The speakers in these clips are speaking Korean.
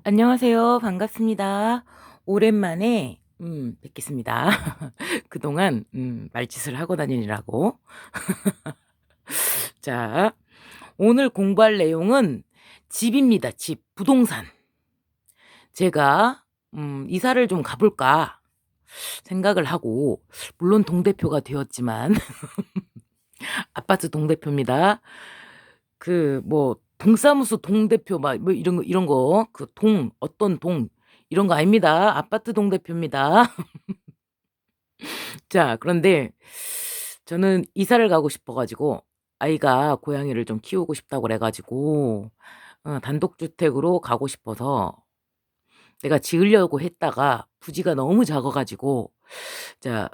안녕하세요. 반갑습니다. 오랜만에 뵙겠습니다. 그동안 말짓을 하고 다니느라고. 자, 오늘 공부할 내용은 집입니다. 집, 부동산. 제가 이사를 좀 가 볼까 생각을 하고, 물론 동대표가 되었지만 아파트 동대표입니다. 그 뭐 동사무소 동대표 막 뭐 이런 거 그 동 어떤 동 이런 거 아닙니다. 아파트 동대표입니다. 자, 그런데 저는 이사를 가고 싶어 가지고, 아이가 고양이를 좀 키우고 싶다고 그래 가지고 단독주택으로 가고 싶어서 내가 지으려고 했다가 부지가 너무 작아 가지고, 자,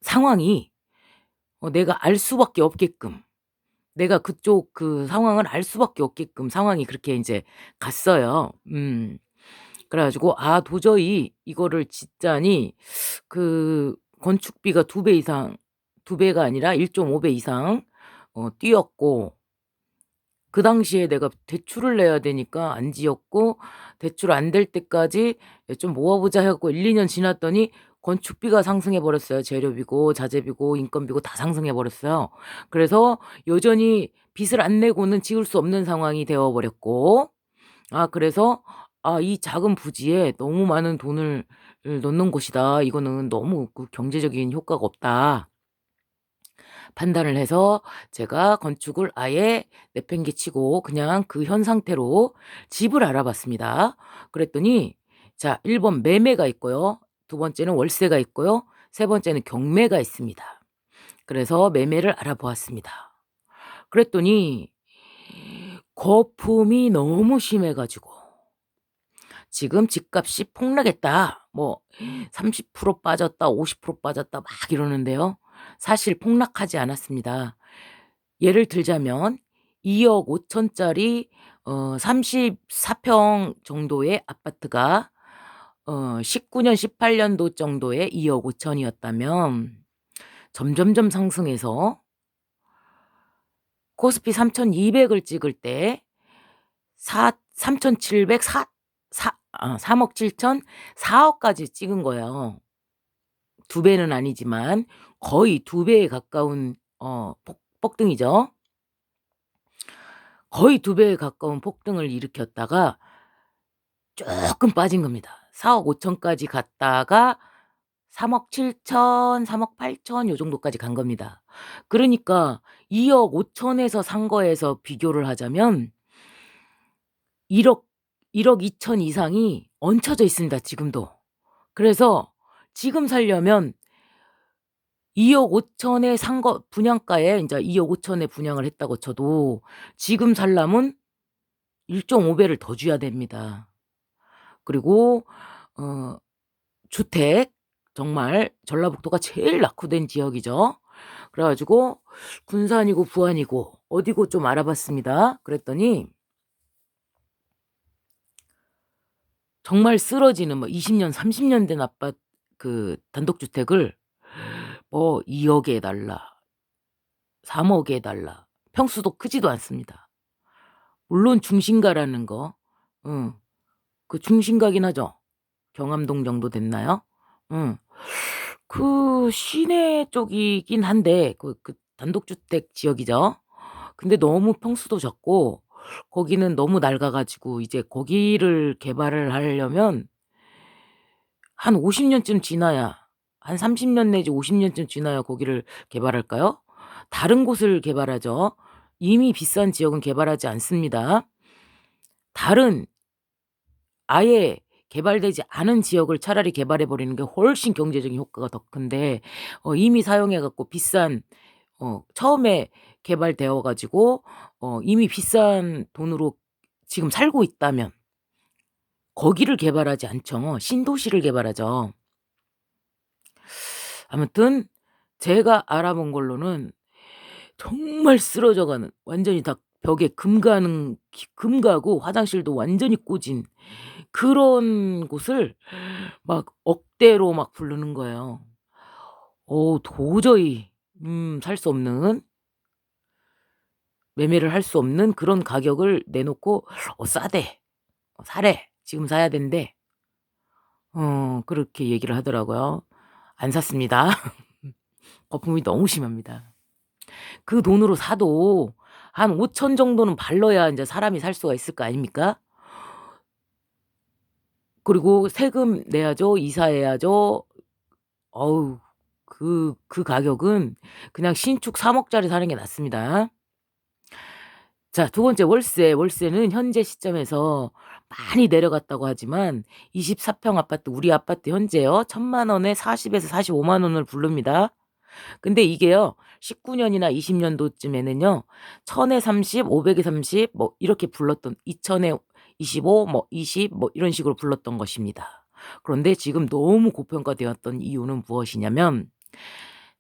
상황이 내가 알 수밖에 없게끔, 내가 그쪽 그 상황을 알 수밖에 없게끔 상황이 그렇게 인제 갔어요. 그래 가지고 도저히 이거를 짓자니 그 건축비가 2배 이상, 2 배가 아니라 1.5배 이상 뛰었고, 그 당시에 내가 대출을 내야 되니까 안 지었고, 대출 안 될 때까지 좀 모아 보자 해 갖고 1-2년 지났더니 건축비가 상승해 버렸어요. 재료비고 자재비고 인건비고 다 상승해 버렸어요. 그래서 여전히 빚을 안 내고는 지을 수 없는 상황이 되어 버렸고, 그래서 '이 작은 부지에 너무 많은 돈을 넣는 곳이다. 이거는 너무 그 경제적인 효과가 없다.' 판단을 해서 제가 건축을 아예 내팽개치고 그냥 그 현 상태로 집을 알아봤습니다. 그랬더니, 자, 1번 매매가 있고요. 두 번째는 월세가 있고요. 세 번째는 경매가 있습니다. 그래서 매매를 알아보았습니다. 그랬더니 거품이 너무 심해 가지고 지금 집값이 폭락했다. 뭐 30% 빠졌다, 50% 빠졌다 막 이러는데요. 사실 폭락하지 않았습니다. 예를 들자면 2억 5천 짜리 34평 정도의 아파트가 19년 18 년도 정도에 2억 5천 이었다면, 점점점 상승해서 코스피 3,200을 찍을 때 사 3,700 3억 7천 4억까지 찍은 거예요. 2 배는 아니지만 거의 2 배에 가까운 폭 폭등이죠. 거의 2 배에 가까운 폭등을 일으켰다가 쪼끔 빠진 겁니다. 4억 5천 까지 갔다가 3억 7천, 3억 8천 요 정도까지 간 겁니다. 그러니까 2억 5천 에서 산 거에서 비교를 하자면 1억 1억 2천 이상이 얹혀져 있습니다, 지금도. 그래서 지금 살려면 2억 5천에 산 거 분양가에 인제 2억 5천에 분양을 했다고 쳐도 지금 살려면 1.5 배를 더 줘야 됩니다. 그리고 어 주택, 정말 전라북도가 제일 낙후된 지역이죠. 그래 가지고 군산이고 부안이고 어디고 좀 알아봤습니다. 그랬더니 정말 쓰러지는, 뭐 20년 30년 된 아파트 그 단독주택을 뭐 2억에 해 달라, 3억에 해 달라. 평수도 크지도 않습니다. 물론 중심가라는 거, 응, 그 중심가긴 하죠. 경암동 정도 됐나요? 응. 그 시내 쪽이긴 한데 그 단독주택 지역이죠. 근데 너무 평수도 적고 거기는 너무 낡아 가지고 이제 거기를 개발을 하려면 한 50 년쯤 지나야, 한 30년 내지 50 년쯤 지나야 거기를 개발할까요? 다른 곳을 개발하죠. 이미 비싼 지역은 개발하지 않습니다. 다른, 아예 개발되지 않은 지역을 차라리 개발해 버리는 게 훨씬 경제적인 효과가 더 큰데, 이미 사용해 갖고 비싼, 처음에 개발되어 가지고 이미 비싼 돈으로 지금 살고 있다면 거기를 개발하지 않죠. 신도시를 개발하죠. 아무튼 제가 알아본 걸로는 정말 쓰러져 가는, 완전히 다 벽에 금 가고 화장실도 완전히 꼬진 그런 곳을 막 억대로 막 부르는 거예요. 도저히 살 수 없는, 매매를 할 수 없는 그런 가격을 내놓고 "싸대." 사래. 지금 사야 된대. 그렇게 얘기를 하더라고요. 안 샀습니다. 거품이 너무 심합니다. 그 돈으로 사도 한 5천 정도는 발라야 인제 사람이 살 수가 있을 거 아닙니까? 그리고 세금 내야죠. 이사해야죠. 어우, 그 가격은 그냥 신축 3억 짜리 사는 게 낫습니다. 자, 두 번째 월세. 월세는 현재 시점에서 많이 내려갔다고 하지만 24평 아파트, 우리 아파트 현재요. 1,000만 원에 40에서 45만 원을 부릅니다. 근데 이게요, 19년이나 20년도쯤에는요, 1,000에 30, 500에 30 뭐 이렇게 불렀던, 2,000에 25 뭐 20 뭐 이런 식으로 불렀던 것입니다. 그런데 지금 너무 고평가되었던 이유는 무엇이냐면,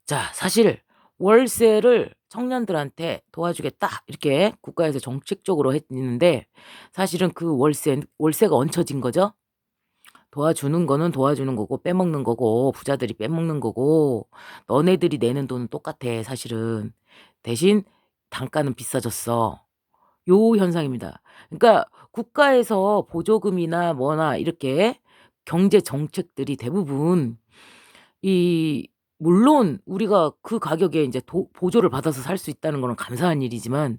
자, 사실 월세를 청년들한테 도와주겠다 이렇게 국가에서 정책적으로 했는데, 사실은 그 월세가 얹혀진 거죠. 도와주는 거는 도와주는 거고 빼먹는 거고 부자들이 빼먹는 거고, 너네들이 내는 돈은 똑같아 사실은. 대신 단가는 비싸졌어. 요 현상입니다. 그러니까 국가에서 보조금이나 뭐나 이렇게 경제 정책들이 대부분, 이 물론 우리가 그 가격에 인제 보조를 받아서 살 수 있다는 거는 감사한 일이지만,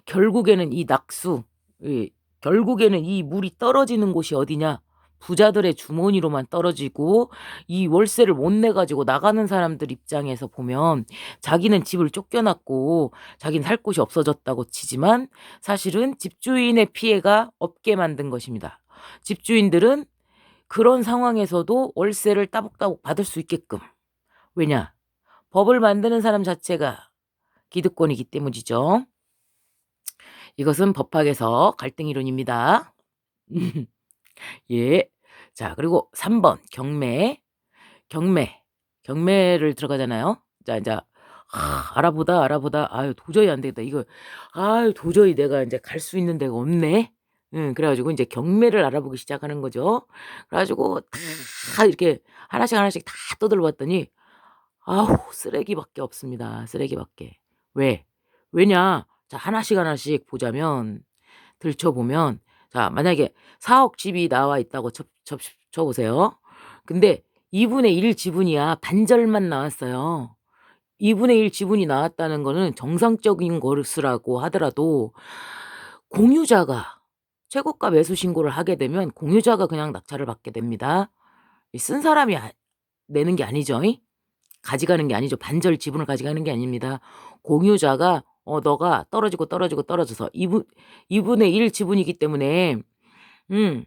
결국에는 이 낙수, 이 결국에는 이 물이 떨어지는 곳이 어디냐? 부자들의 주머니로만 떨어지고, 이 월세를 못 내 가지고 나가는 사람들 입장에서 보면 자기는 집을 쫓겨났고 자기는 살 곳이 없어졌다고 치지만, 사실은 집주인의 피해가 없게 만든 것입니다. 집주인들은 그런 상황에서도 월세를 따복따복 받을 수 있게끔. 왜냐? 법을 만드는 사람 자체가 기득권이기 때문이죠. 이것은 법학에서 갈등 이론입니다. 예. 자, 그리고 3번 경매. 경매. 경매를 들어가잖아요. 자, 인자 알아보다 아유 도저히 안 되겠다. 이거 아유 도저히 내가 인제 갈 수 있는 데가 없네. 그래 가지고 인제 경매를 알아보기 시작하는 거죠. 그래 가지고 다 이렇게 하나씩 하나씩 다 떠들어 봤더니, 아우 쓰레기밖에 없습니다. 쓰레기밖에. 왜? 왜냐? 자, 하나씩 하나씩 보자면, 들춰보면, 자, 만약에 4억 집이 나와 있다고 쳐 보세요. 근데 2분의 1 지분이야. 반절만 나왔어요. 2분의 1 지분이 나왔다는 거는 정상적인 것이라고 하더라도, 공유자가 최고가 매수 신고를 하게 되면 공유자가 그냥 낙찰을 받게 됩니다. 이 쓴 사람이 내는 게 아니죠. 가져가는 게 아니죠. 반절 지분을 가져가는 게 아닙니다. 공유자가 너가 떨어져서 2분의 1 지분이기 때문에, 음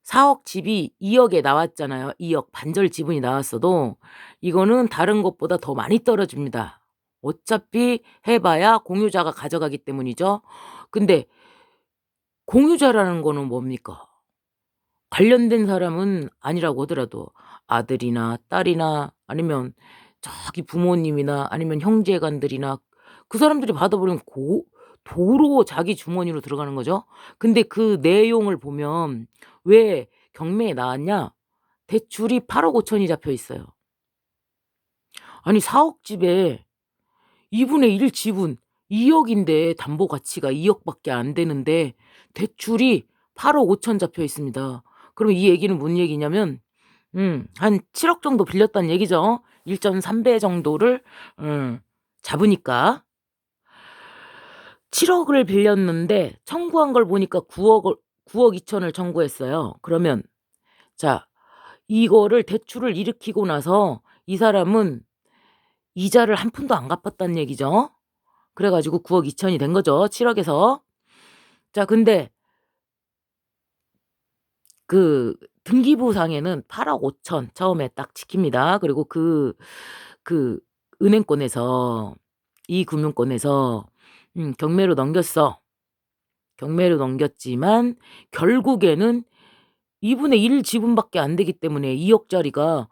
4억 집이 2억에 나왔잖아요. 2억 반절 지분이 나왔어도 이거는 다른 것보다 더 많이 떨어집니다. 어차피 해 봐야 공유자가 가져가기 때문이죠. 근데 공유자라는 거는 뭡니까? 관련된 사람은 아니라고 하더라도 아들이나 딸이나 아니면 저기 부모님이나 아니면 형제간들이나, 그 사람들이 받아버리면 도로 자기 주머니로 들어가는 거죠. 근데 그 내용을 보면 왜 경매에 나왔냐? 대출이 8억 5 천이 잡혀 있어요. 아니 4억 집에 2분의 1 지분 2억 인데 담보 가치가 2억 밖에 안 되는데 대출이 8억 5천 잡혀 있습니다. 그럼 이 얘기는 뭔 얘기냐면, 한 7억 정도 빌렸다는 얘기죠. 1.3배 정도를 잡으니까 7억을 빌렸는데 청구한 걸 보니까 9억 2천을 청구했어요. 그러면, 자, 이거를 대출을 일으키고 나서 이 사람은 이자를 한 푼도 안 갚았다는 얘기죠. 그래 가지고 9억 2천이 된 거죠, 7억에서. 자, 근데 그 등기부상에는 8억 5천 처음에 딱 찍힙니다. 그리고 그 은행권에서, 이 금융권에서 경매로 넘겼어. 경매로 넘겼지만 결국에는 2분의 1 지분밖에 안 되기 때문에 2억 짜리가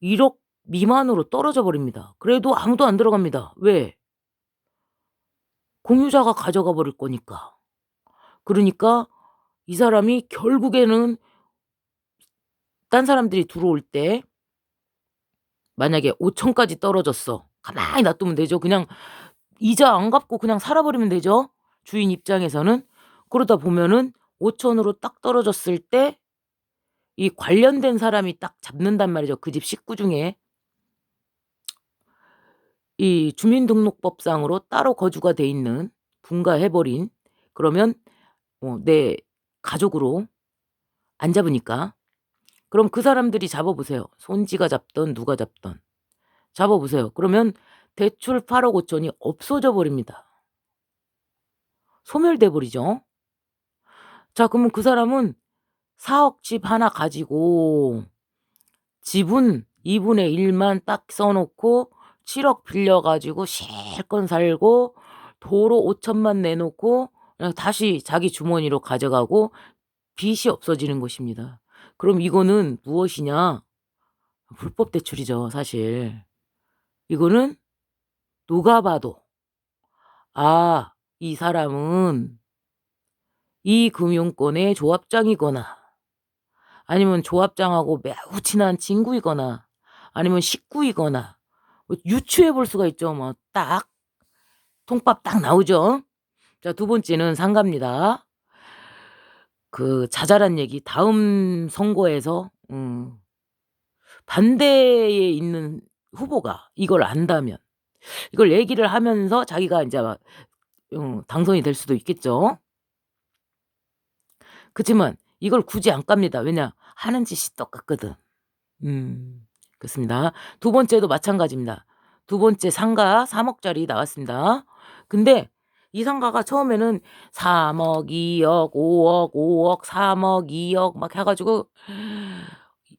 1억 미만으로 떨어져 버립니다. 그래도 아무도 안 들어갑니다. 왜? 공유자가 가져가 버릴 거니까. 그러니까 이 사람이 결국에는 딴 사람들이 들어올 때, 만약에 5천 까지 떨어졌어. 가만히 놔두면 되죠. 그냥 이자 안 갚고 그냥 살아 버리면 되죠, 주인 입장에서는. 그러다 보면은 5천 으로 딱 떨어졌을 때 이 관련된 사람이 딱 잡는단 말이죠. 그 집 식구 중에. 이 주민등록법상으로 따로 거주가 돼 있는, 분가해 버린, 그러면 내 가족으로 안 잡으니까. 그럼 그 사람들이 잡아 보세요. 손지가 잡든 누가 잡든 잡아 보세요. 그러면 대출 8억 5천이 없어져 버립니다. 소멸돼 버리죠. 자, 그러면 그 사람은 4억 집 하나 가지고 지분 2분의 1만 딱 써 놓고 7억 빌려 가지고 실컷 살고 도로 5천만 내놓고 그냥 다시 자기 주머니로 가져가고 빚이 없어지는 것입니다. 그럼 이거는 무엇이냐? 불법 대출이죠, 사실. 이거는 누가 봐도 '아, 이 사람은 이 금융권의 조합장이거나 아니면 조합장하고 매우 친한 친구이거나 아니면 식구이거나' 유추해 볼 수가 있죠. 뭐 딱 통밥 딱 나오죠. 자, 두 번째는 상가입니다. 그 자잘한 얘기, 다음 선거에서 반대에 있는 후보가 이걸 안다면 이걸 얘기를 하면서 자기가 인제 당선이 될 수도 있겠죠. 그치만 이걸 굳이 안 깝니다. 왜냐? 하는 짓이 똑같거든. 그렇습니다. 두 번째도 마찬가지입니다. 두 번째 상가 3억 짜리 나왔습니다. 근데 이 상가가 처음에는 3억, 2억, 5억, 5억, 3억, 2억 막 해 가지고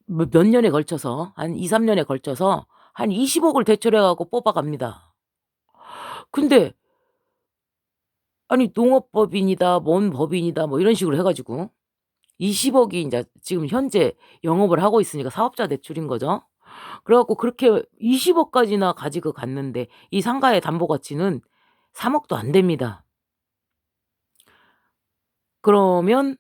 몇 년에 걸쳐서 한 2-3 년에 걸쳐서 한 20억을 대출해 갖고 뽑아 갑니다. 근데 아니 농업법인이다 뭔 법인이다 뭐 이런 식으로 해 가지고 20억이 인제 지금 현재 영업을 하고 있으니까 사업자 대출인 거죠. 그래 갖고 그렇게 20억 까지나 가지고 갔는데 이 상가의 담보 가치는 3억도 안 됩니다. 그러면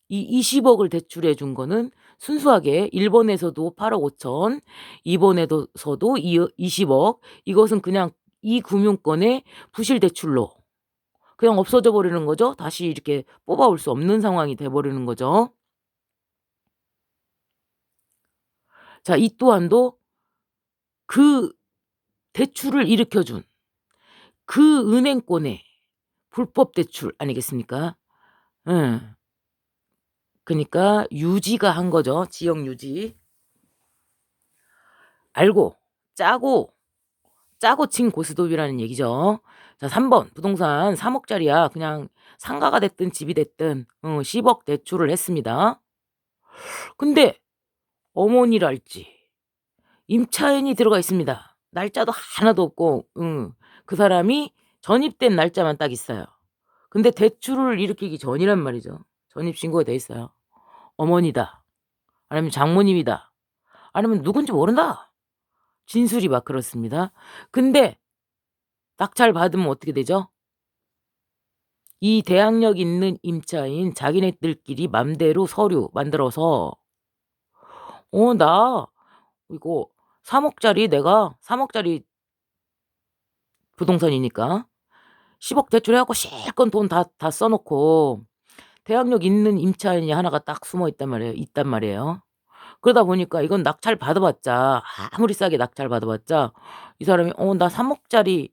이 20억을 대출해 준 거는 순수하게 1 번에서도 8억 5천, 2 번에서도 20억, 이것은 그냥 이 금융권의 부실 대출로 그냥 없어져 버리는 거죠. 다시 이렇게 뽑아 올 수 없는 상황이 돼 버리는 거죠. 자, 이 또한도 그 대출을 일으켜 준 그 은행권의 불법 대출 아니겠습니까? 예. 그니까 유지가 한 거죠. 지역 유지. 알고 짜고 친 고스톱이라는 얘기죠. 자, 3 번 부동산 3억 짜리야. 그냥 상가가 됐든 집이 됐든 10억 대출을 했습니다. 근데 어머니랄지 임차인이 들어가 있습니다. 날짜도 하나도 없고 그 사람이 전입된 날짜만 딱 있어요. 근데 대출을 일으키기 전이란 말이죠. 전입 신고가 돼 있어요. 어머니다. 아니면 장모님이다. 아니면 누군지 모른다. 진술이 막 그렇습니다. 근데 낙찰 받으면 어떻게 되죠? 이 대항력 있는 임차인 자기네들끼리 맘대로 서류 만들어서 나 이거 3억 짜리 내가 3억 짜리 부동산이니까 10억 대출해 갖고 실컷 돈 다 써 놓고 대항력 있는 임차인이 하나가 딱 숨어 있단 말이에요. 그러다 보니까 이건 낙찰 받아 봤자 아무리 싸게 낙찰 받아 봤자 이 사람이 나 3억 짜리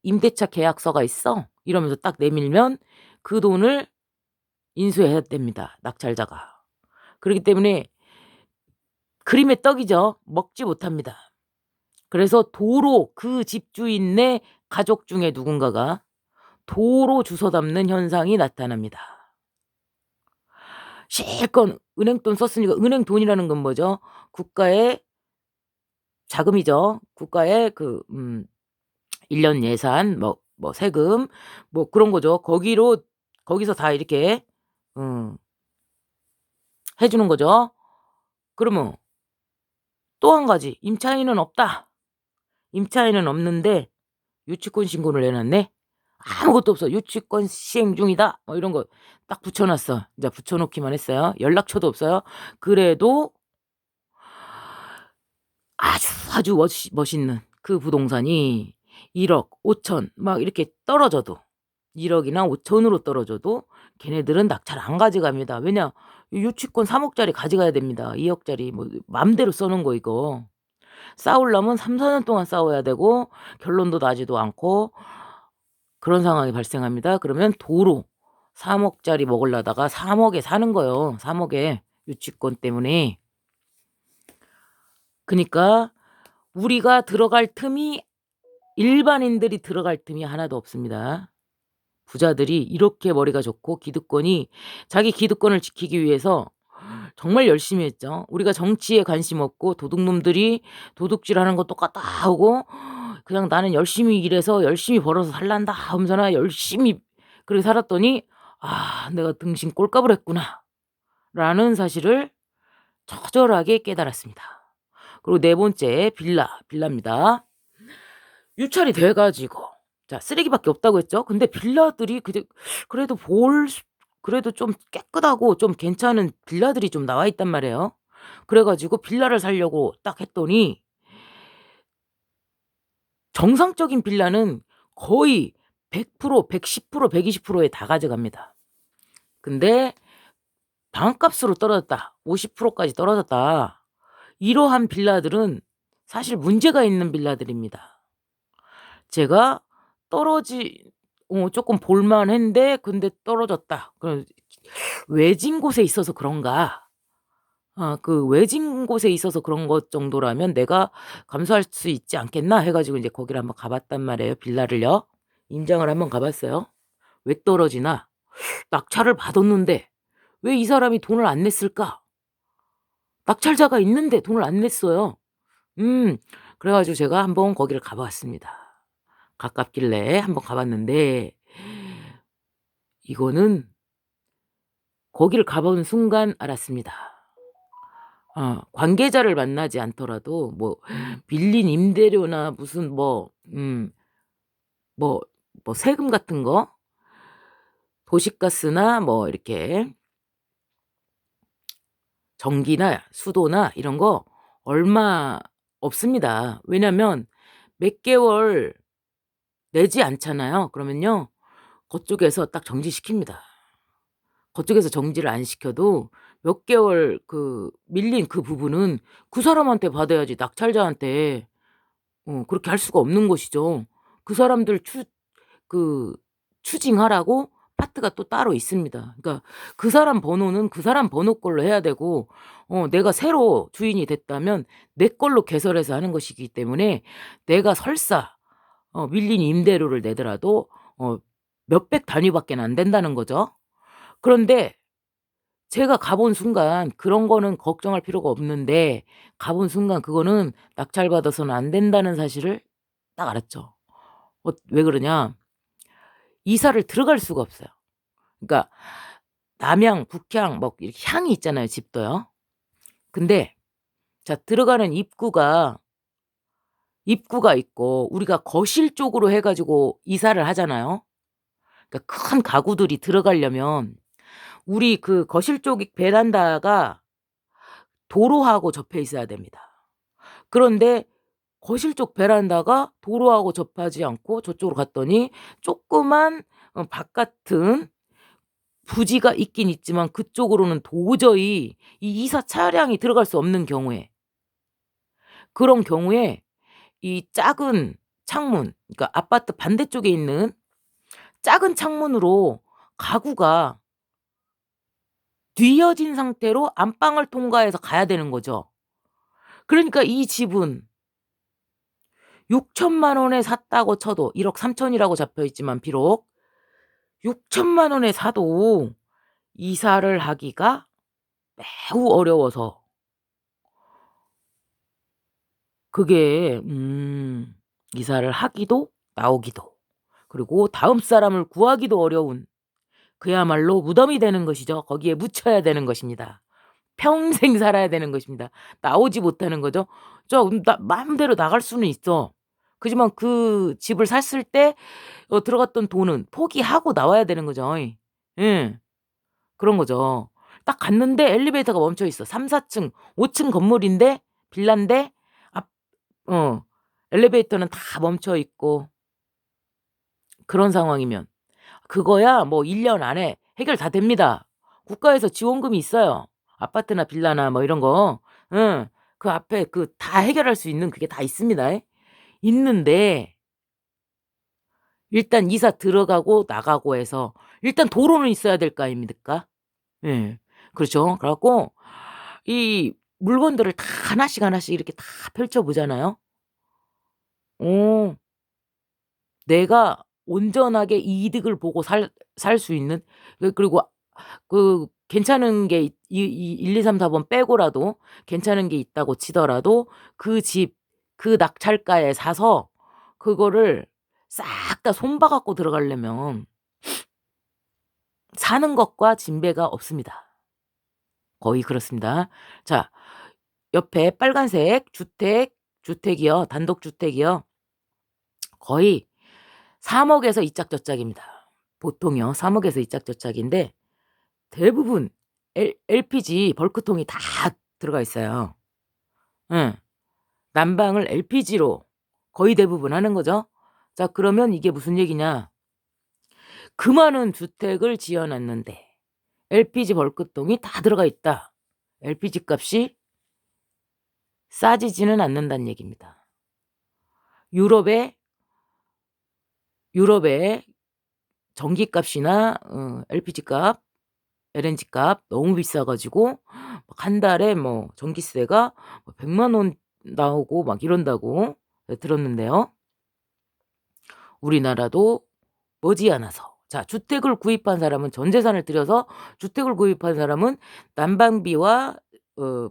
임대차 계약서가 있어." 이러면서 딱 내밀면 그 돈을 인수해야 됩니다, 낙찰자가. 그렇기 때문에 그림의 떡이죠. 먹지 못합니다. 그래서 도로 그 집주인네 가족 중에 누군가가 도로 주워 담는 현상이 나타납니다. 실컷 은행 돈 썼으니까 은행 돈이라는 건 뭐죠? 국가의 자금이죠. 국가의 1년 예산 뭐 세금 뭐 그런 거죠. 거기서 다 이렇게 음 해 주는 거죠. 그러면 또 한 가지 임차인은 없다. 임차인은 없는데 유치권 신고를 해 놨네. 아무것도 없어. "유치권 시행 중이다." 뭐 이런 거 딱 붙여 놨어. 인제 붙여 놓기만 했어요. 연락처도 없어요. 그래도 아주 멋있는 그 부동산이 1억 5천 막 이렇게 떨어져도 1억이나 5천으로 떨어져도 걔네들은 낙찰 안 가져갑니다. 왜냐? 유치권 3억짜리 가져가야 됩니다. 2억짜리 뭐 맘대로 써는 거 이거. 싸우려면 3-4년 동안 싸워야 되고 결론도 나지도 않고 그런 상황이 발생합니다. 그러면 도로 3억짜리 먹으려다가 3억에 사는 거예요. 3억에 유치권 때문에. 그니까 우리가 들어갈 틈이 일반인들이 들어갈 틈이 하나도 없습니다. 부자들이 이렇게 머리가 좋고 기득권이 자기 기득권을 지키기 위해서 정말 열심히 했죠. 우리가 정치에 관심 없고 도둑놈들이 도둑질하는 거 똑같다 하고 그냥 나는 열심히 일해서 열심히 벌어서 살란다 하면서나 열심히 그렇게 살았더니 '아 내가 등신 꼴값을 했구나.' 라는 사실을 처절하게 깨달았습니다. 그리고 네 번째 빌라입니다. 유찰이 돼 가지고 자 쓰레기밖에 없다고 했죠. 근데 빌라들이 그래도 그래도 좀 깨끗하고 좀 괜찮은 빌라들이 좀 나와 있단 말이에요. 그래 가지고 빌라를 사려고 딱 했더니 정상적인 빌라는 거의 100% 110% 120%에 다 가져갑니다. 근데 방값으로 떨어졌다. 50% 까지 떨어졌다. 이러한 빌라들은 사실 문제가 있는 빌라들입니다. 제가 쪼끔 볼 만한데 근데 떨어졌다. 외진 곳에 있어서 그런가? 그 외진 곳에 있어서 그런 것 정도라면 '내가 감수할 수 있지 않겠나?' 해 가지고 인제 거기를 한번 가 봤단 말이에요, 빌라를요. 임장을 한번 가 봤어요. 왜 떨어지나? 낙찰을 받았는데 왜 이 사람이 돈을 안 냈을까? 낙찰자가 있는데 돈을 안 냈어요. 음. 그래 가지고 제가 한번 거기를 가 봤습니다. 가깝길래 한번 가 봤는데 이거는 거기를 가 본 순간 알았습니다. 관계자를 만나지 않더라도 뭐 빌린 임대료나 무슨 뭐 세금 같은 거 도시가스나 뭐 이렇게 전기나 수도나 이런 거 얼마 없습니다. 왜냐면 몇 개월 내지 않잖아요. 그러면요. 그쪽에서 딱 정지시킵니다. 그쪽에서 정지를 안 시켜도 몇 개월 밀린 그 부분은 그 사람한테 받아야지 낙찰자한테 그렇게 할 수가 없는 것이죠. 그 사람들 그 추징하라고 파트가 또 따로 있습니다. 그러니까 그 사람 번호는 그 사람 번호 걸로 해야 되고 내가 새로 주인이 됐다면 내 걸로 개설해서 하는 것이기 때문에 내가 설사 밀린 임대료를 내더라도 몇백 단위밖에는 안 된다는 거죠. 그런데 제가 가본 순간 그런 거는 걱정할 필요가 없는데 가본 순간 그거는 낙찰받아서는 안 된다는 사실을 딱 알았죠. 왜 그러냐. 이사를 들어갈 수가 없어요. 그러니까 남향, 북향 뭐 이렇게 향이 있잖아요, 집도요. 근데 자 들어가는 입구가 있고 우리가 거실 쪽으로 해 가지고 이사를 하잖아요. 그러니까 큰 가구들이 들어가려면 우리 그 거실 쪽 베란다가 도로하고 접해 있어야 됩니다. 그런데 거실 쪽 베란다가 도로하고 접하지 않고 저쪽으로 갔더니 조그만 바깥은 부지가 있긴 있지만 그쪽으로는 도저히 이 이사 차량이 들어갈 수 없는 경우에 그런 경우에 이 작은 창문 그러니까 아파트 반대쪽에 있는 작은 창문으로 가구가 뒤어진 상태로 안방을 통과해서 가야 되는 거죠. 그러니까 이 집은 6천만 원에 샀다고 쳐도 1억 3천 이라고 잡혀 있지만 비록 6천만 원에 사도 이사를 하기가 매우 어려워서 그게 이사를 하기도 나오기도 그리고 다음 사람을 구하기도 어려운 그야말로 무덤이 되는 것이죠. 거기에 묻혀야 되는 것입니다. 평생 살아야 되는 것입니다. 나오지 못하는 거죠. 나 마음대로 나갈 수는 있어. 그지만 그 집을 샀을 때 들어갔던 돈은 포기하고 나와야 되는 거죠. 예. 그런 거죠. 딱 갔는데 엘리베이터가 멈춰 있어. 3-4 층, 5층 건물인데 빌라인데 앞 어 엘리베이터는 다 멈춰 있고 그런 상황이면 그거야 뭐 1년 안에 해결 다 됩니다. 국가에서 지원금이 있어요. 아파트나 빌라나 뭐 이런 거. 응. 그 앞에 그 다 해결할 수 있는 그게 다 있습니다. 있는데 일단 이사 들어가고 나가고 해서 일단 도로는 있어야 될 거 아닙니까? 예. 그렇죠. 그래 갖고 이 물건들을 다 하나씩 하나씩 이렇게 다 펼쳐 보잖아요. 어 내가 온전하게 이득을 보고 살 수 있는 그리고 그 괜찮은 게 이 1, 2, 3, 4번 빼고라도 괜찮은 게 있다고 치더라도 그 집 그 낙찰가에 사서 그거를 싹 다 손봐 갖고 들어가려면 사는 것과 진배가 없습니다. 거의 그렇습니다. 자 옆에 빨간색 주택이요. 단독주택이요. 거의 3 억에서 이 짝저짝입니다. 보통요. 3 억에서 이 짝저짝인데 대부분 LPG 벌크통이 다 들어가 있어요. 응. 난방을 LPG로 거의 대부분 하는 거죠. 자 그러면 이게 무슨 얘기냐. 그 많은 주택을 지어 놨는데 LPG 벌크통이 다 들어가 있다. LPG 값이 싸지지는 않는다는 얘기입니다. 유럽의 전기값이나 LPG 값, LNG 값 너무 비싸 가지고 막 한 달에 뭐 전기세가 뭐 1 0 0원 나오고 막 이런다고 들었는데요. 우리나라도 머지않아서 자 주택을 구입한 사람은 전 재산을 들여서 주택을 구입한 사람은 난방비와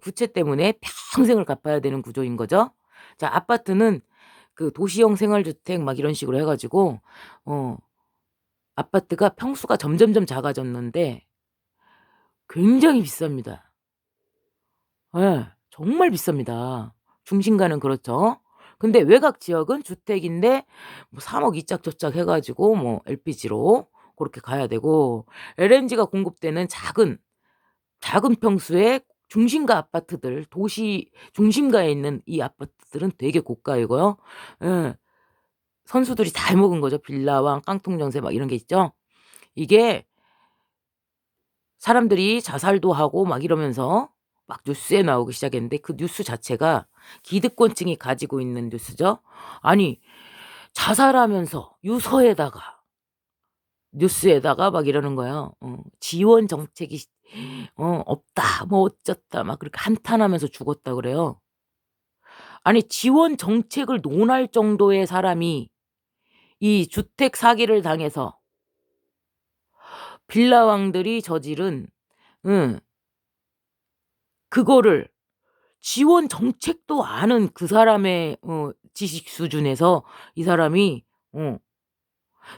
부채 때문에 평생을 갚아야 되는 구조인 거죠. 자 아파트는 그 도시형 생활주택 막 이런 식으로 해 가지고 어 아파트가 평수가 점점점 작아졌는데 굉장히 비쌉니다. 예. 정말 비쌉니다. 중심가는 그렇죠. 근데 외곽 지역은 주택인데 뭐 3억 이짝저짝 해 가지고 뭐 LPG로 고렇게 가야 되고 LNG가 공급되는 작은 평수의 중심가 아파트들 도시 중심가에 있는 이 아파트들은 되게 고가이고요. 예. 선수들이 다 해먹은 거죠. 빌라왕, 깡통정세 막 이런 게 있죠. 이게 사람들이 자살도 하고 막 이러면서 막 뉴스에 나오기 시작했는데 그 뉴스 자체가 기득권층이 가지고 있는 뉴스죠. 아니 자살하면서 유서에다가 뉴스에다가 막 이러는 거예요. 지원 정책이 없다. 뭐 어쩌다 막 그렇게 한탄하면서 죽었다 그래요. 아니 지원 정책을 논할 정도의 사람이 이 주택 사기를 당해서 빌라왕들이 저지른 응 그거를 지원 정책도 아는 그 사람의 지식 수준에서 이 사람이 어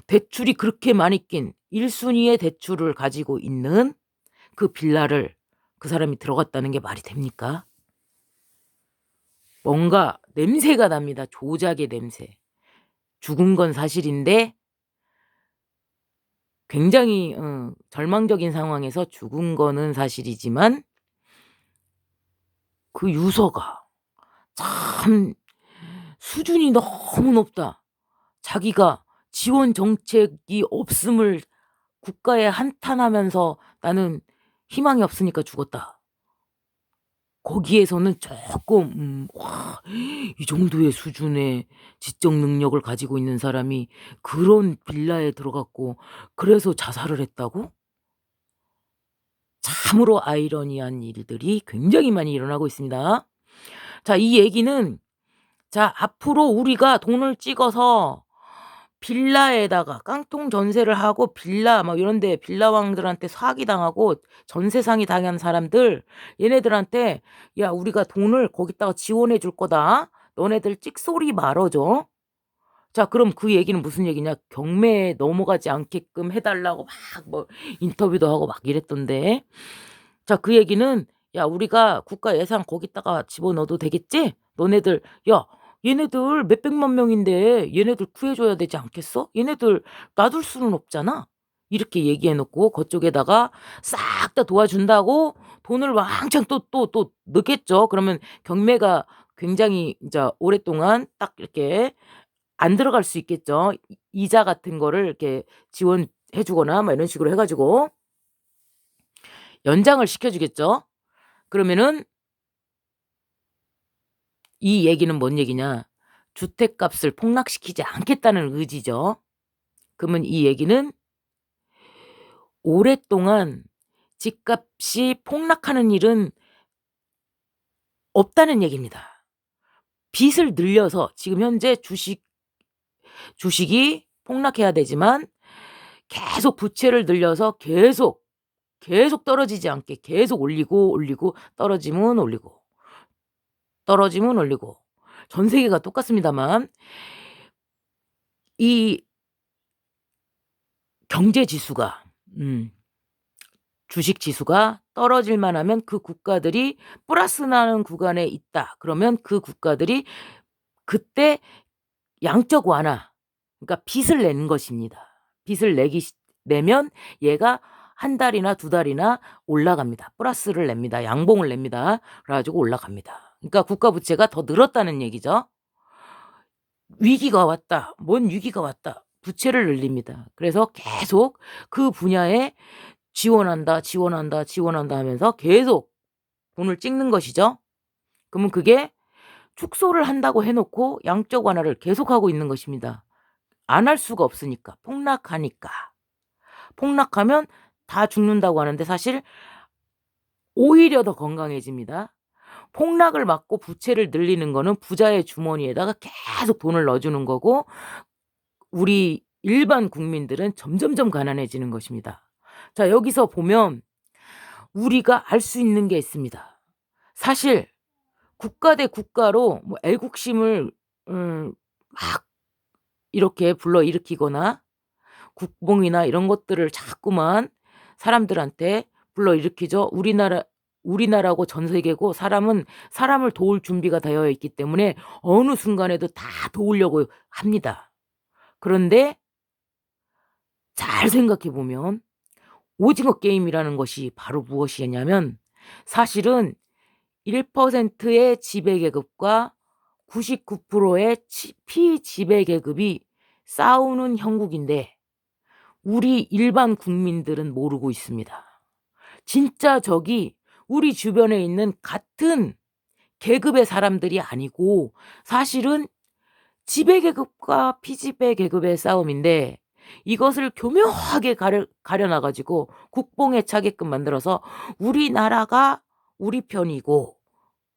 대출이 그렇게 많이 낀 1 순위의 대출을 가지고 있는 그 빌라를 그 사람이 들어갔다는 게 말이 됩니까? 뭔가 냄새가 납니다. 조작의 냄새. 죽은 건 사실인데 굉장히 절망적인 상황에서 죽은 거는 사실이지만 그 유서가 참 수준이 너무 높다. 자기가 지원 정책이 없음을 국가에 한탄하면서 '나는 희망이 없으니까 죽었다.' 거기에서는 쪼끔 '와 이 정도의 수준의 지적 능력을 가지고 있는 사람이 그런 빌라에 들어갔고 그래서 자살을 했다고?' 참으로 아이러니한 일들이 굉장히 많이 일어나고 있습니다. 자 이 얘기는 자 앞으로 우리가 돈을 찍어서 빌라에다가 깡통 전세를 하고 빌라 막 이런 데 빌라왕들한테 사기당하고 전세 상이 당한 사람들 얘네들한테 "야 우리가 돈을 거기다가 지원해 줄 거다. 너네들 찍소리 말어 줘." 자 그럼 그 얘기는 무슨 얘기냐. 경매에 넘어가지 않게끔 해 달라고 막 뭐 인터뷰도 하고 막 이랬던데. 자 그 얘기는 "야 우리가 국가 예산 거기다가 집어넣어도 되겠지? 너네들 야 얘네들 몇백만 명인데 얘네들 구해 줘야 되지 않겠어? 얘네들 놔둘 수는 없잖아." 이렇게 얘기해 놓고 그쪽에다가 싹 다 도와준다고 돈을 왕창 또 넣겠죠. 그러면 경매가 굉장히 인제 오랫동안 딱 이렇게 안 들어갈 수 있겠죠. 이자 같은 거를 이렇게 지원 해 주거나 뭐 이런 식으로 해 가지고 연장을 시켜 주겠죠. 그러면은 이 얘기는 뭔 얘기냐? 주택값을 폭락시키지 않겠다는 의지죠. 그러면 이 얘기는 오랫동안 집값이 폭락하는 일은 없다는 얘기입니다. 빚을 늘려서 지금 현재 주식이 폭락해야 되지만 계속 부채를 늘려서 계속 떨어지지 않게 계속 올리고 떨어지면 올리고 떨어지면 올리고 전 세계가 똑같습니다만 이 경제 지수가 주식 지수가 떨어질만 하면 그 국가들이 플러스 나는 구간에 있다. 그러면 그 국가들이 그때 양적 완화, 그러니까 빚을 내는 것입니다. 빚을 내면 얘가 한 달이나 두 달이나 올라갑니다. 플러스를 냅니다. 양봉을 냅니다. 그래 가지고 올라갑니다. 그러니까 국가 부채가 더 늘었다는 얘기죠. 위기가 왔다. 뭔 위기가 왔다. 부채를 늘립니다. 그래서 계속 그 분야에 지원한다 하면서 계속 돈을 찍는 것이죠. 그러면 그게 축소를 한다고 해 놓고 양적 완화를 계속하고 있는 것입니다. 안 할 수가 없으니까. 폭락하니까. 폭락하면 다 죽는다고 하는데 사실 오히려 더 건강해집니다. 폭락을 막고 부채를 늘리는 거는 부자의 주머니에다가 계속 돈을 넣어 주는 거고 우리 일반 국민들은 점점점 가난해지는 것입니다. 자, 여기서 보면 우리가 알 수 있는 게 있습니다. 사실 국가 대 국가로 뭐 애국심을 막 이렇게 불러일으키거나 국뽕이나 이런 것들을 자꾸만 사람들한테 불러일으키죠. 우리나라고 전 세계고 사람은 사람을 도울 준비가 되어 있기 때문에 어느 순간에도 다 도우려고 합니다. 그런데 잘 생각해 보면 오징어 게임이라는 것이 바로 무엇이냐면 사실은 1%의 지배계급과 99%의 피지배계급이 싸우는 형국인데 우리 일반 국민들은 모르고 있습니다. 진짜 적이 우리 주변에 있는 같은 계급의 사람들이 아니고 사실은 지배계급과 피지배계급의 싸움인데 이것을 교묘하게 가려놔 가지고 국뽕에 차게끔 만들어서 우리나라가 우리 편이고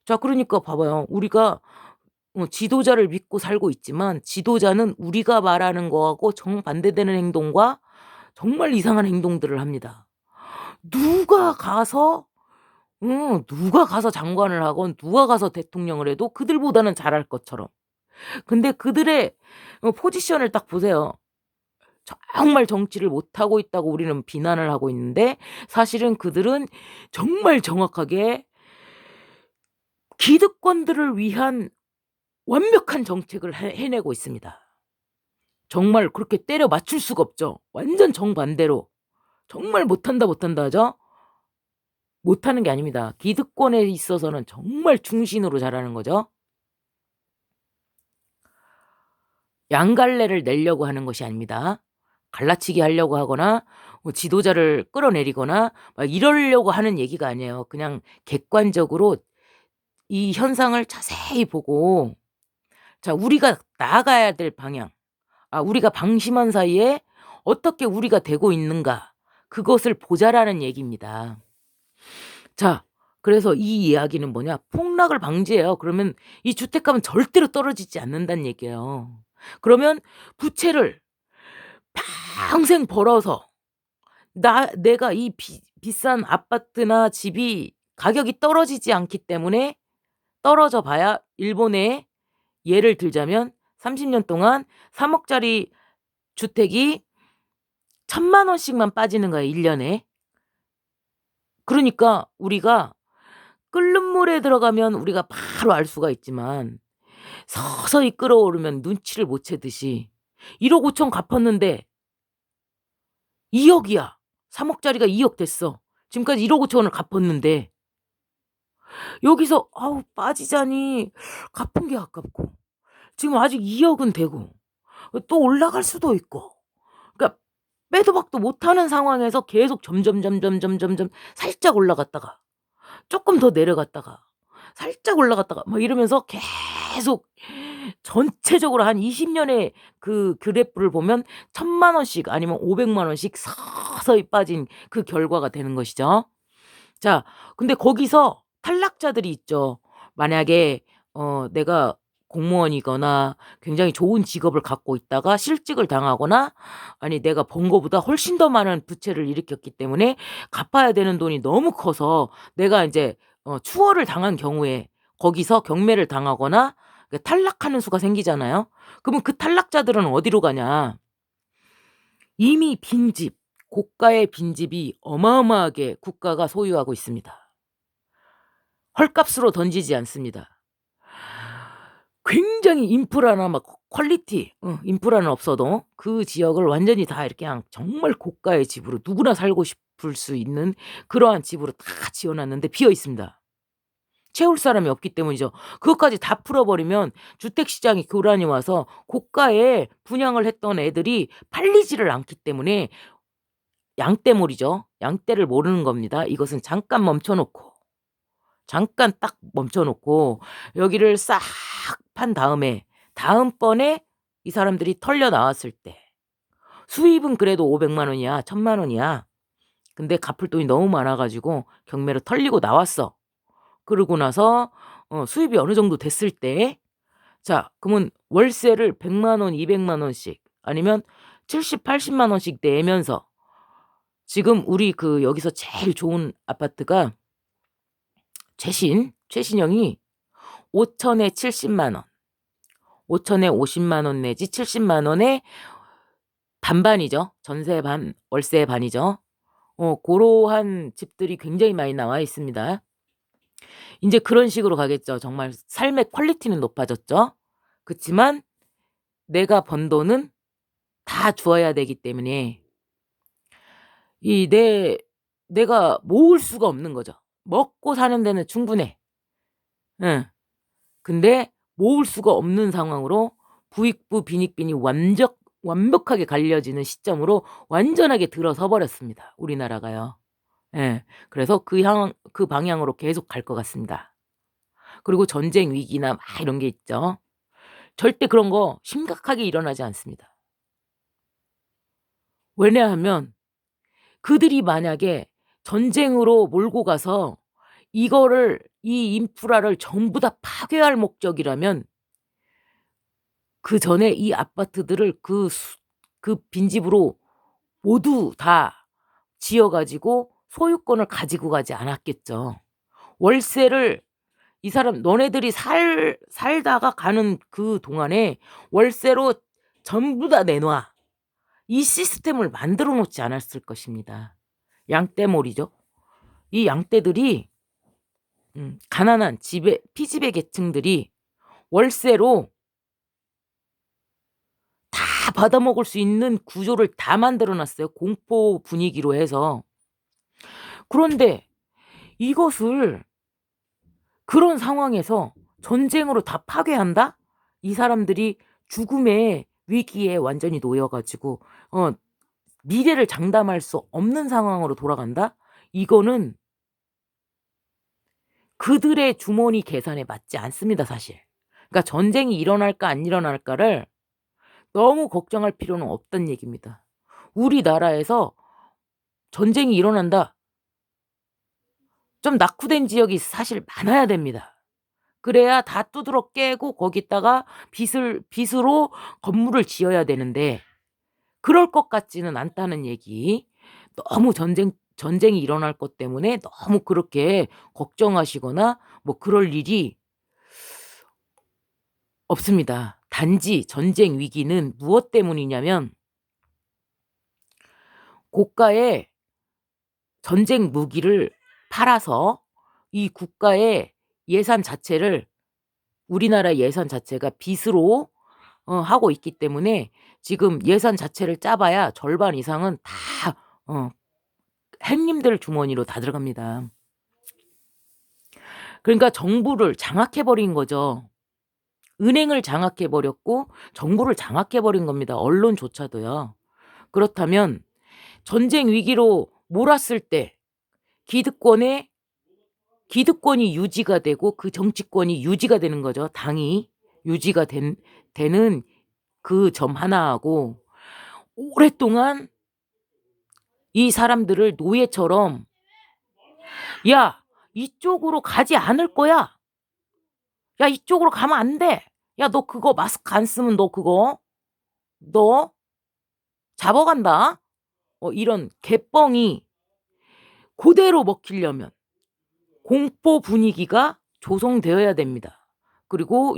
자 그러니까 봐봐요. 우리가 지도자를 믿고 살고 있지만 지도자는 우리가 말하는 거하고 정반대되는 행동과 정말 이상한 행동들을 합니다. 누가 가서 장관을 하건 누가 가서 대통령을 해도 그들보다는 잘할 것처럼. 근데 그들의 포지션을 딱 보세요. 정말 정치를 못하고 있다고 우리는 비난을 하고 있는데 사실은 그들은 정말 정확하게 기득권들을 위한 완벽한 정책을 해내고 있습니다. 정말 그렇게 때려 맞출 수가 없죠. 완전 정반대로. 정말 못한다 하죠. 못하는 게 아닙니다. 기득권에 있어서는 정말 중신으로 잘하는 거죠. 양갈래를 내려고 하는 것이 아닙니다. 갈라치기 하려고 하거나 지도자를 끌어내리거나 막 이러려고 하는 얘기가 아니에요. 그냥 객관적으로 이 현상을 자세히 보고 자 우리가 나아가야 될 방향 우리가 방심한 사이에 어떻게 우리가 되고 있는가 그것을 보자라는 얘기입니다. 자 그래서 이 이야기는 뭐냐 폭락을 방지해요. 그러면 이 주택값은 절대로 떨어지지 않는다는 얘기예요. 그러면 부채를 평생 벌어서 내가 이 비싼 아파트나 집이 가격이 떨어지지 않기 때문에 떨어져 봐야 일본의 예를 들자면 30년 동안 3억 짜리 주택이 1,000만 원씩만 빠지는 거예요 1년에. 그러니까 우리가 끓는 물에 들어가면 우리가 바로 알 수가 있지만 서서히 끓어오르면 눈치를 못 채듯이 1억 5천 갚았는데 2억이야. 3억 짜리가 2억 됐어. 지금까지 1억 5천 원을 갚았는데 여기서 빠지자니 갚은 게 아깝고 지금 아직 2억은 되고 또 올라갈 수도 있고 그러니까 빼도 박도 못하는 상황에서 계속 점점 살짝 올라갔다가 쪼끔 더 내려갔다가 살짝 올라갔다가 뭐 이러면서 계속 전체적으로 한 20 년의 그 그래프를 보면 1,000만 원씩 아니면 500만 원씩 서서히 빠진 그 결과가 되는 것이죠. 자, 근데 거기서 탈락자들이 있죠. 만약에 내가 공무원이거나 굉장히 좋은 직업을 갖고 있다가 실직을 당하거나 아니 내가 번 거보다 훨씬 더 많은 부채를 일으켰기 때문에 갚아야 되는 돈이 너무 커서 내가 인제 추월을 당한 경우에 거기서 경매를 당하거나 그 탈락하는 수가 생기잖아요. 그러면 그 탈락자들은 어디로 가냐. 이미 빈집, 고가의 빈집이 어마어마하게 국가가 소유하고 있습니다. 헐값으로 던지지 않습니다. 굉장히 인프라나 막 퀄리티 인프라는 없어도 그 지역을 완전히 다 이렇게 그냥 정말 고가의 집으로 누구나 살고 싶을 수 있는 그러한 집으로 다 지어 놨는데 비어 있습니다. 채울 사람이 없기 때문이죠. 그것까지 다 풀어 버리면 주택 시장이 교란이 와서 고가에 분양을 했던 애들이 팔리지를 않기 때문에 양떼몰이죠. 양떼를 모르는 겁니다. 이것은 잠깐 멈춰 놓고 잠깐 딱 멈춰 놓고 여기를 싹 판 다음에 다음번에 이 사람들이 털려 나왔을 때 수입은 그래도 500만 원이야. 1,000만 원이야. 근데 갚을 돈이 너무 많아 가지고 경매로 털리고 나왔어. 그러고 나서 수입이 어느 정도 됐을 때 자, 그러면 월세를 100만 원, 200만 원씩 아니면 70-80만 원씩 내면서 지금 우리 그 여기서 제일 좋은 아파트가 최신형이 5천에 70만 원, 5천에 50만 원 내지 70만 원에 반반이죠. 전세 반, 월세 반이죠. 고러한 집들이 굉장히 많이 나와 있습니다. 인제 그런 식으로 가겠죠. 정말 삶의 퀄리티는 높아졌죠. 그치만 내가 번 돈은 다 주어야 되기 때문에 이 내가 모을 수가 없는 거죠. 먹고 사는 데는 충분해. 응. 근데 모을 수가 없는 상황으로 부익부 빈익빈이 완벽하게 갈려지는 시점으로 완전하게 들어서 버렸습니다, 우리나라가요. 예. 그래서 그 방향으로 계속 갈 것 같습니다. 그리고 전쟁 위기나 막 이런 게 있죠. 절대 그런 거 심각하게 일어나지 않습니다. 왜냐하면 그들이 만약에 전쟁으로 몰고 가서 이거를 이 인프라를 전부 다 파괴할 목적이라면 그전에 이 아파트들을 그 빈집으로 모두 다 지어 가지고 소유권을 가지고 가지 않았겠죠. 월세를 이 사람 너네들이 살다가 가는 그 동안에 월세로 전부 다 내놔. 이 시스템을 만들어 놓지 않았을 것입니다. 양떼몰이죠. 이 양떼들이 가난한 피지배 계층들이 월세로 다 받아먹을 수 있는 구조를 다 만들어 놨어요, 공포 분위기로 해서. 그런데 이것을 그런 상황에서 전쟁으로 다 파괴한다? 이 사람들이 죽음의 위기에 완전히 놓여 가지고 미래를 장담할 수 없는 상황으로 돌아간다? 이거는 그들의 주머니 계산에 맞지 않습니다, 사실. 그러니까 전쟁이 일어날까 안 일어날까를 너무 걱정할 필요는 없다는 얘기입니다. 우리나라에서 전쟁이 일어난다. 좀 낙후된 지역이 사실 많아야 됩니다. 그래야 다 두드러 깨고 거기다가 빚으로 건물을 지어야 되는데 그럴 것 같지는 않다는 얘기. 너무 전쟁이 일어날 것 때문에 너무 그렇게 걱정하시거나 뭐 그럴 일이 없습니다. 단지 전쟁 위기는 무엇 때문이냐면 고가의 전쟁 무기를 팔아서 이 국가의 예산 자체를 우리나라 예산 자체가 빚으로 하고 있기 때문에 지금 예산 자체를 짜 봐야 절반 이상은 다 행님들 주머니로 다 들어갑니다. 그러니까 정부를 장악해 버린 거죠. 은행을 장악해 버렸고 정부를 장악해 버린 겁니다, 언론조차도요. 그렇다면 전쟁 위기로 몰았을 때 기득권의 기득권이 유지가 되고 그 정치권이 유지가 되는 거죠. 당이 유지가 되는 그 점 하나하고 오랫동안 이 사람들을 노예처럼 "야 이쪽으로 가지 않을 거야. 야 이쪽으로 가면 안 돼. 야 너 그거 마스크 안 쓰면 너 잡아간다." 이런 개뻥이 고대로 먹히려면 공포 분위기가 조성되어야 됩니다. 그리고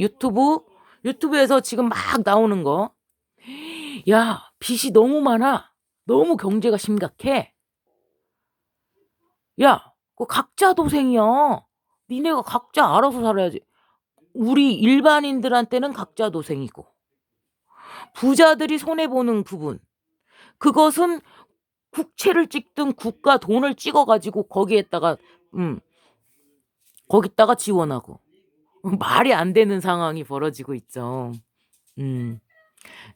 유튜브에서 지금 막 나오는 거 "야 빚이 너무 많아. 너무 경제가 심각해. 야 그거 각자 도생이야. 니네가 각자 알아서 살아야지." 우리 일반인들한테는 각자 도생이고 부자들이 손해 보는 부분 그것은 국채를 찍든 국가 돈을 찍어 가지고 음 거기다가 지원하고 말이 안 되는 상황이 벌어지고 있죠. 음.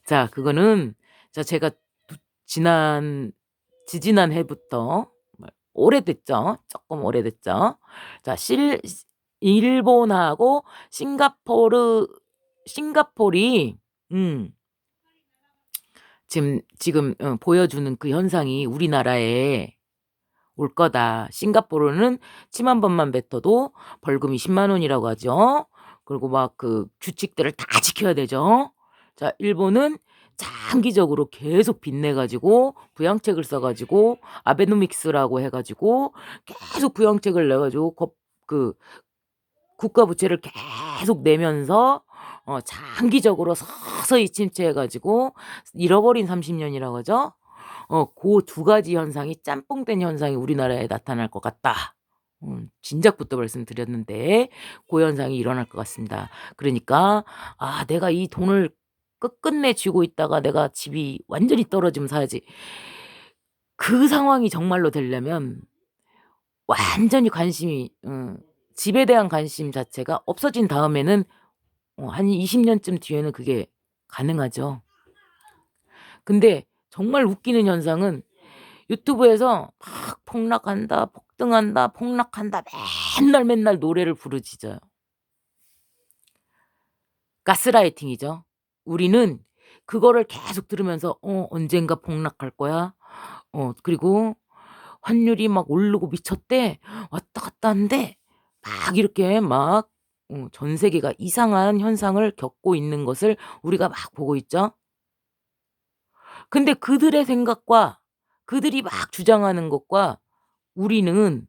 자 그거는 제가 두 지지난해부터 오래됐죠. 쪼끔 오래됐죠. 자 일본하고 싱가포르 음 지금 보여주는 그 현상이 우리나라에 올 거다. 싱가포르는 침 한 번만 뱉어도 벌금이 10만 원이라고 하죠. 그리고 막 그 규칙들을 다 지켜야 되죠. 자 일본은 장기적으로 계속 빚내 가지고 부양책을 써 가지고 아베노믹스라고 해 가지고 계속 부양책을 내 가지고 그 국가 부채를 계속 내면서 장기적으로 서서히 침체해 가지고 잃어버린 30 년이라고 하죠. 고 두 가지 현상이 짬뽕된 현상이 우리나라에 나타날 것 같다. 진작부터 말씀드렸는데 고 현상이 일어날 것 같습니다. 그러니까 '아 내가 이 돈을 끝끝내 쥐고 있다가 내가 집이 완전히 떨어지면 사야지.' 그 상황이 정말로 되려면 완전히 집에 대한 관심 자체가 없어진 다음에는 한 20 년쯤 뒤에는 그게 가능하죠. 근데 정말 웃기는 현상은 유튜브에서 막 폭락한다, 폭등한다, 폭락한다 맨날 노래를 부르짖어요. 가스라이팅이죠. 우리는 그거를 계속 들으면서 '언젠가 폭락할 거야.' 그리고 '환율이 막 오르고 미쳤대. 왔다 갔다 한대.' 막 이렇게 막 전 세계가 이상한 현상을 겪고 있는 것을 우리가 막 보고 있죠. 근데 그들의 생각과 그들이 막 주장하는 것과 우리는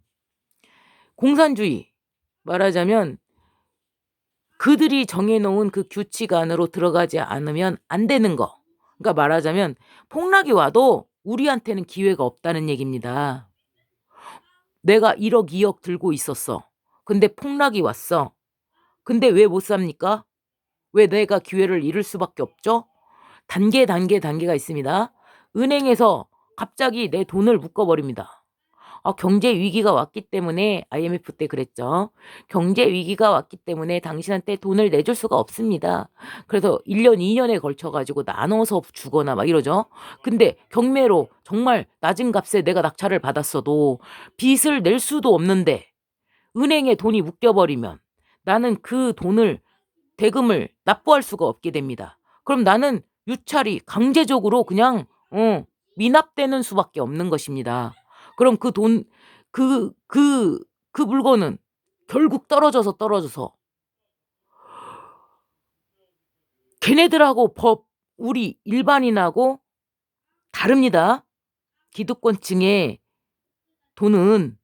공산주의 말하자면 그들이 정해 놓은 그 규칙 안으로 들어가지 않으면 안 되는 거. 그러니까 말하자면 폭락이 와도 우리한테는 기회가 없다는 얘기입니다. 내가 1억 2억 들고 있었어. 근데 폭락이 왔어. 근데 왜 못 삽니까? 왜 내가 기회를 잃을 수밖에 없죠? 단계가 있습니다. 은행에서 갑자기 내 돈을 묶어 버립니다. 경제 위기가 왔기 때문에 IMF 때 그랬죠. "경제 위기가 왔기 때문에 당신한테 돈을 내줄 수가 없습니다." 그래서 1 년, 2 년에 걸쳐 가지고 나눠서 주거나 막 이러죠. 근데 경매로 정말 낮은 값에 내가 낙찰을 받았어도 빚을 낼 수도 없는데 은행에 돈이 묶여 버리면 나는 그 돈을 대금을 납부할 수가 없게 됩니다. 그럼 나는 유찰이 강제적으로 그냥 미납되는 수밖에 없는 것입니다. 그럼 그 돈 그 물건은 결국 떨어져서 걔네들하고 우리 일반인하고 다릅니다. 기득권층의 돈은